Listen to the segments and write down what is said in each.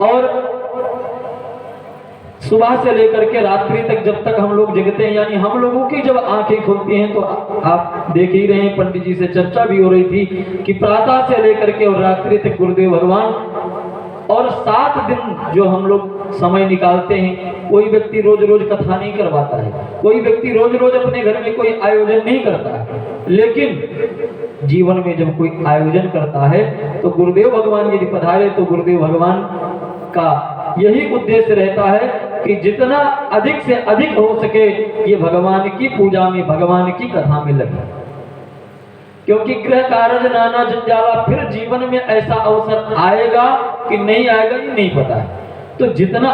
और सुबह से लेकर के रात्रि तक जब तक हम लोग जगते हैं, यानी हम लोगों की जब आंखें खुलती हैं, तो आप देख ही रहे हैं, पंडित जी से चर्चा भी हो रही थी कि प्रातः से लेकर के और रात्रि तक गुरुदेव भगवान, और 7 दिन जो हम लोग समय निकालते हैं। कोई व्यक्ति रोज रोज कथा नहीं करवाता है, कोई व्यक्ति रोज रोज अपने घर में कोई आयोजन नहीं करता है, लेकिन जीवन में जब कोई आयोजन करता है तो गुरुदेव भगवान यदि पधारे तो गुरुदेव भगवान का यही उद्देश्य रहता है कि जितना अधिक से अधिक हो सके ये भगवान की पूजा में, भगवान की कथा में लगे। क्योंकि गृह कारज नाना जंजाला, फिर जीवन में ऐसा अवसर आएगा कि नहीं आएगा ये नहीं पता है। तो जितना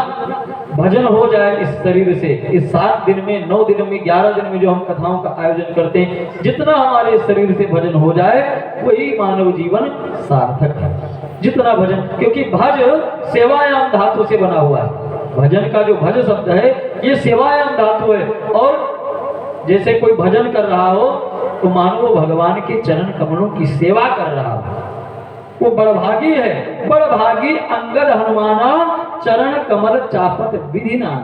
भजन हो जाए इस शरीर से, इस 7 दिन में, 9 दिन में, 11 दिन में जो हम कथाओं का आयोजन करते हैं, जितना हमारे शरीर से भजन हो जाए वही मानव जीवन सार्थक है। जितना भजन, क्योंकि भज सेवायाम धातु से बना हुआ है। भजन का जो भज शब्द है ये सेवायाम धातु है। और जैसे कोई भजन कर रहा हो तो मानो वो भगवान के चरण कमलों की सेवा कर रहा हो, वो बड़भागी है। बड़भागी अंगद हनुमाना चरण कमल चापत विधि नाम।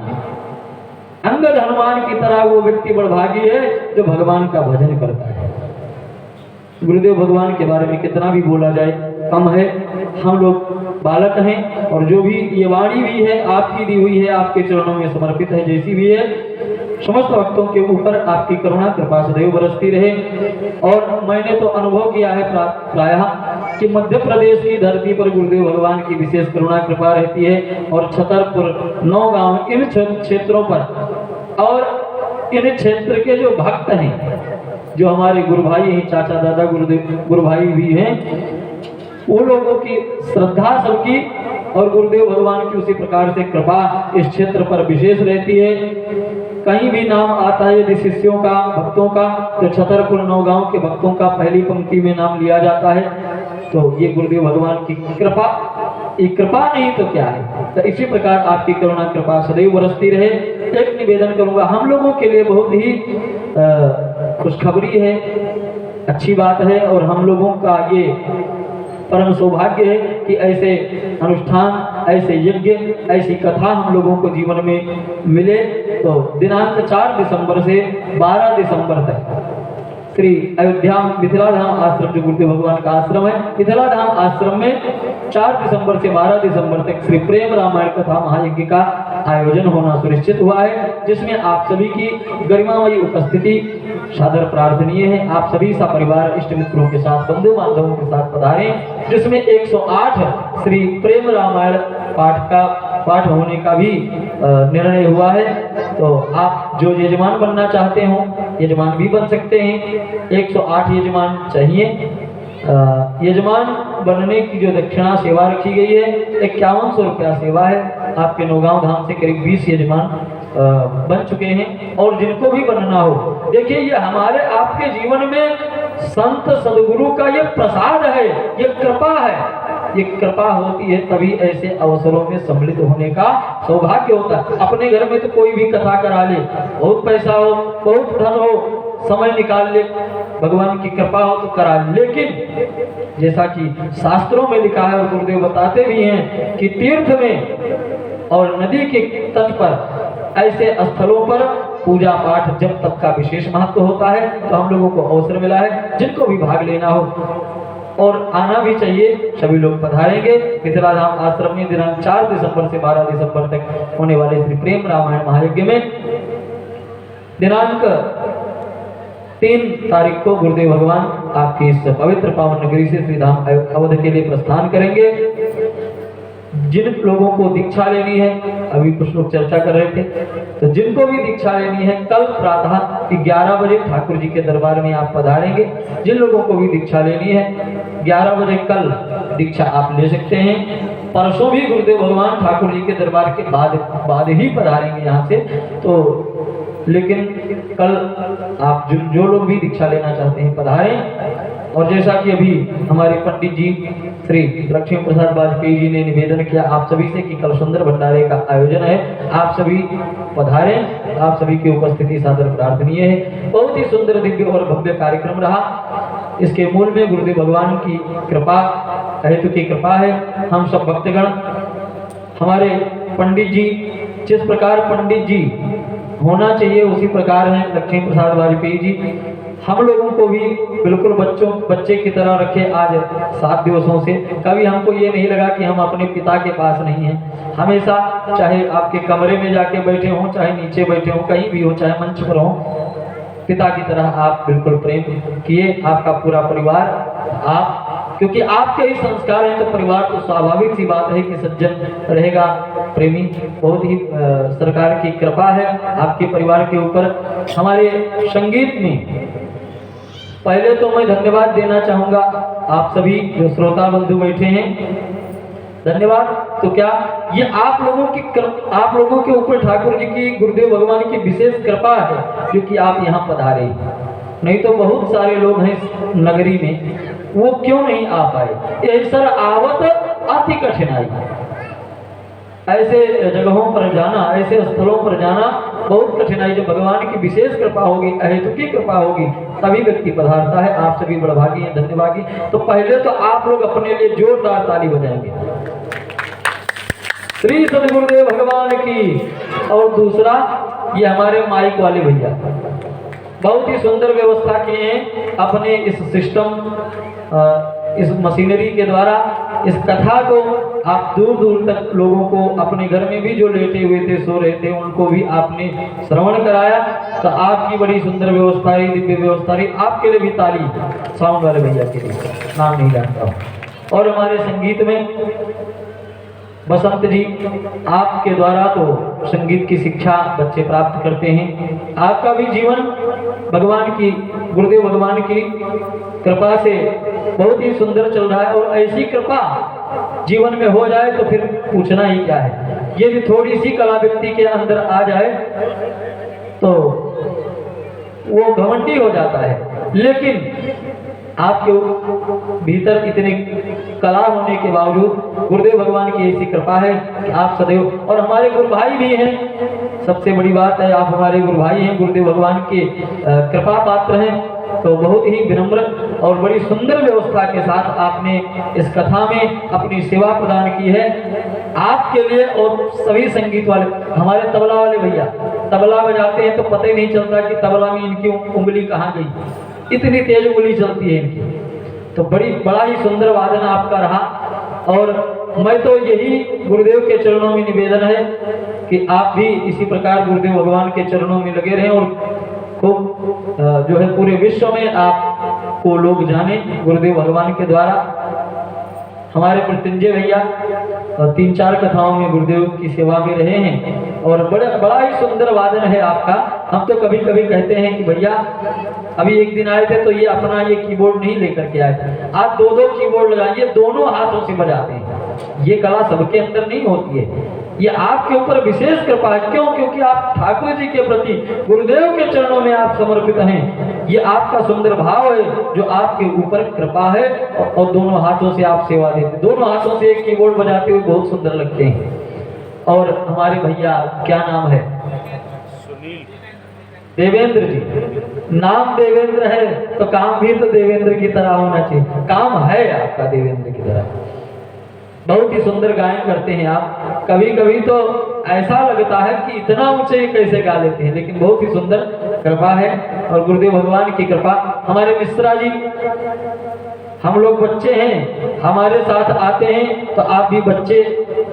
अंगद हनुमान की तरह वो व्यक्ति बड़भागी है जो भगवान का भजन करता है। गुरुदेव भगवान के बारे में कितना भी बोला जाए कम है। हम लोग बालक हैं और जो भी ये वाणी भी है आपकी दी हुई है, आपके चरणों में समर्पित है, जैसी भी है, समस्त भक्तों के ऊपर आपकी करुणा कृपा सदैव बरसती रहे। और मैंने तो अनुभव किया है प्रायः कि मध्य प्रदेश की धरती पर गुरुदेव भगवान की विशेष करुणा कृपा रहती है, और छतरपुर, नौगांव, इन क्षेत्रों पर, और इन क्षेत्र के जो भक्त हैं, जो हमारे गुरु भाई हैं, चाचा दादा गुरु भाई भी हैं, वो लोगों की श्रद्धा सबकी और गुरुदेव भगवान की उसी प्रकार से कृपा इस क्षेत्र पर विशेष रहती है। कहीं भी नाम आता है यदि शिष्यों का, भक्तों का, तो छतरपुर, नौगांव के भक्तों का पहली पंक्ति में नाम लिया जाता है। तो ये गुरुदेव भगवान की कृपा, ये कृपा नहीं तो क्या है। तो इसी प्रकार आपकी करुणा कृपा सदैव बरसती रहे। एक निवेदन करूंगा, हम लोगों के लिए बहुत ही खुशखबरी है, अच्छी बात है, और हम लोगों का ये परम सौभाग्य है कि ऐसे अनुष्ठान, ऐसे यज्ञ, ऐसी कथा हम लोगों को जीवन में मिले। तो दिनांक 4 दिसंबर से 12 दिसंबर तक श्री अयोध्या मिथिला धाम आश्रम, जो गुरुदेव भगवान का आश्रम है, मिथिला धाम आश्रम में 4 दिसंबर से 12 दिसंबर तक श्री प्रेम रामायण कथा महायज्ञ का आयोजन होना सुनिश्चित हुआ है, जिसमें आप सभी की गरिमामयी उपस्थिति सादर प्रार्थनीय है। आप सभी सपरिवार इष्ट मित्रों के साथ, बंधु बांधवों के साथ पधारें, जिसमें 108 श्री प्रेम रामायण पाठ होने का भी निर्णय हुआ है। तो आप जो यजमान बनना चाहते हो यजमान भी बन सकते हैं। 108 यजमान चाहिए। यजमान बनने की जो दक्षिणा सेवा रखी गई है 5100 रुपया सेवा है। आपके नौगांव धाम से करीब 20 यजमान बन चुके हैं, और जिनको भी बनना हो, देखिए ये हमारे आपके जीवन में संत सदगुरु का ये प्रसाद है, ये कृपा है। ये कृपा होती है तभी ऐसे अवसरों में सम्मिलित होने का सौभाग्य होता है। अपने घर में तो कोई भी कथा करा ले, बहुत पैसा हो, बहुत धन हो, समय निकाल ले, भगवान की कृपा हो तो करा, लेकिन जैसा कि शास्त्रों में लिखा है और गुरुदेव बताते भी हैं कि तीर्थ में और नदी के तट पर, ऐसे स्थलों पर पूजा पाठ जब तक का विशेष महत्व होता है। तो हम लोगों को अवसर मिला है, जिनको भी भाग लेना हो और आना भी चाहिए, सभी लोग पधारेंगे। मिथिला धाम आश्रम में दिनांक 4 दिसंबर से 12 दिसंबर तक होने वाले श्री प्रेम रामायण महायज्ञ में दिनांक 3 तारीख को गुरुदेव भगवान आपकी इस पवित्र पावन नगरी से श्री धाम अवध के लिए प्रस्थान करेंगे। जिन लोगों को दीक्षा लेनी है, अभी कुछ लोग चर्चा कर रहे थे, तो जिनको भी दीक्षा लेनी है कल प्रातः 11 बजे ठाकुर जी के दरबार में आप पधारेंगे। जिन लोगों को भी दीक्षा लेनी है 11 बजे कल दीक्षा आप ले सकते हैं। परसों भी गुरुदेव भगवान ठाकुर जी के दरबार के बाद ही पधारेंगे यहाँ से। तो लेकिन कल आप जो लोग भी दीक्षा लेना चाहते हैं पधारें। और जैसा कि अभी हमारे पंडित जी श्री लक्ष्मी प्रसाद वाजपेयी जी ने निवेदन किया आप सभी से कि कल सुंदर भंडारे का आयोजन है, आप सभी पधारें। आप सभी की उपस्थिति सादर प्रार्थनीय है। बहुत ही सुंदर, दिव्य और भव्य कार्यक्रम रहा। इसके मूल में गुरुदेव भगवान की कृपा, हेतु की कृपा है। हम सब भक्तगण हमारे पंडित जी, जिस प्रकार पंडित जी होना चाहिए उसी प्रकार हैं लक्ष्मी प्रसाद वाजपेयी जी। हम लोगों को भी बिल्कुल बच्चे की तरह रखे आज 7 दिवसों से। कभी हमको ये नहीं लगा कि हम अपने पिता के पास नहीं हैं। हमेशा चाहे आपके कमरे में जाके बैठे हों, चाहे नीचे बैठे हों, कहीं भी हो, चाहे मंच पर हों, पिता की तरह आप बिल्कुल प्रेम किए। आपका पूरा परिवार, आप, क्योंकि आपके ही संस्कार हैं तो परिवार तो स्वाभाविक सी बात है कि सज्जन रहेगा, प्रेमी। बहुत ही सरकार की कृपा है आपके परिवार के ऊपर। हमारे संगीत में पहले तो मैं धन्यवाद देना चाहूंगा आप सभी जो श्रोता बंधु बैठे हैं, धन्यवाद। तो क्या ये आप लोगों के ऊपर ठाकुर जी की, गुरुदेव भगवान की विशेष कृपा है जो कि आप यहाँ पधारे। नहीं तो बहुत सारे लोग हैं इस नगरी में, वो क्यों नहीं आ पाए। ऐसा आवत अति कठिनाई, ऐसे जगहों पर जाना, ऐसे स्थलों पर जाना बहुत कठिनाई। जब भगवान की विशेष कृपा होगी, अहेतुकी कृपा होगी, तभी व्यक्ति पधारता है। आप सभी बड़भागी हैं, धन्यवादी। तो पहले तो आप लोग अपने लिए जोरदार ताली बजाएंगे, श्री सदगुरुदेव भगवान की। और दूसरा, ये हमारे माइक वाले भैया बहुत ही सुंदर व्यवस्था किए हैं अपने इस सिस्टम, इस मशीनरी के द्वारा। इस कथा को आप दूर दूर तक लोगों को, अपने घर में भी जो लेटे हुए थे, सो रहे थे, उनको भी आपने श्रवण कराया। तो आपकी बड़ी सुंदर व्यवस्था रही, दिव्य व्यवस्था रही। आपके लिए भी ताली साउंड वाले भैया के लिए, नाम नहीं जानता हूँ। और हमारे संगीत में बसंत जी, आपके द्वारा तो संगीत की शिक्षा बच्चे प्राप्त करते हैं। आपका भी जीवन भगवान की, गुरुदेव भगवान की कृपा से बहुत ही सुंदर चल रहा है। और ऐसी कृपा जीवन में हो जाए तो फिर पूछना ही क्या है। ये भी थोड़ी सी कला व्यक्ति के अंदर आ जाए तो वो घमंडी हो जाता है, लेकिन आपके भीतर इतनी कला होने के बावजूद गुरुदेव भगवान की ऐसी कृपा है कि आप सदैव, और हमारे गुरु भाई भी हैं। सबसे बड़ी बात है, आप हमारे गुरु भाई हैं, गुरुदेव भगवान के कृपा पात्र हैं। तो बहुत ही विनम्र और बड़ी सुंदर व्यवस्था के साथ आपने इस कथा में अपनी सेवा प्रदान की है। आपके लिए और सभी संगीत वाले, हमारे तबला वाले भैया तबला बजाते हैं तो पता ही नहीं चलता कि तबला में इनकी उंगली कहाँ गई, इतनी तेज उंगली चलती है इनकी। तो बड़ा ही सुंदर वादन आपका रहा। और मैं तो यही गुरुदेव के चरणों में निवेदन है कि आप भी इसी प्रकार गुरुदेव भगवान के चरणों में लगे रहें और खूब जो है पूरे विश्व में आपको लोग जाने गुरुदेव भगवान के द्वारा। हमारे मृत्युंजय भैया 3-4 कथाओं में गुरुदेव की सेवा में रहे हैं और बड़ा ही सुंदर वादन है आपका। हम तो कभी कभी कहते हैं कि भैया, अभी एक दिन आए थे तो ये अपना ये कीबोर्ड नहीं लेकर के आए थे, आप 2-2 कीबोर्ड लगाइए, दोनों हाथों से बजाते हैं। ये कला सबके अंदर नहीं होती है, ये आपके ऊपर विशेष कृपा है। क्यों? क्योंकि आप ठाकुर जी के प्रति, गुरुदेव के चरणों में आप समर्पित हैं। ये आपका सुंदर भाव है जो आपके ऊपर कृपा है। और दोनों हाथों से आप सेवा देते, दोनों हाथों से एक कीबोर्ड बजाते हुए बहुत सुंदर लगते हैं। और हमारे भैया, क्या नाम है? देवेंद्र जी। नाम देवेंद्र है तो काम भी तो देवेंद्र की तरह होना चाहिए। काम है आपका देवेंद्र की तरह। बहुत ही सुंदर गायन करते हैं आप। कभी कभी तो ऐसा लगता है कि इतना ऊंचे कैसे गा लेते हैं, लेकिन बहुत ही सुंदर कृपा है और गुरुदेव भगवान की कृपा। हमारे मिश्रा जी, हम लोग बच्चे हैं, हमारे साथ आते हैं तो आप भी बच्चे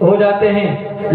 हो जाते हैं।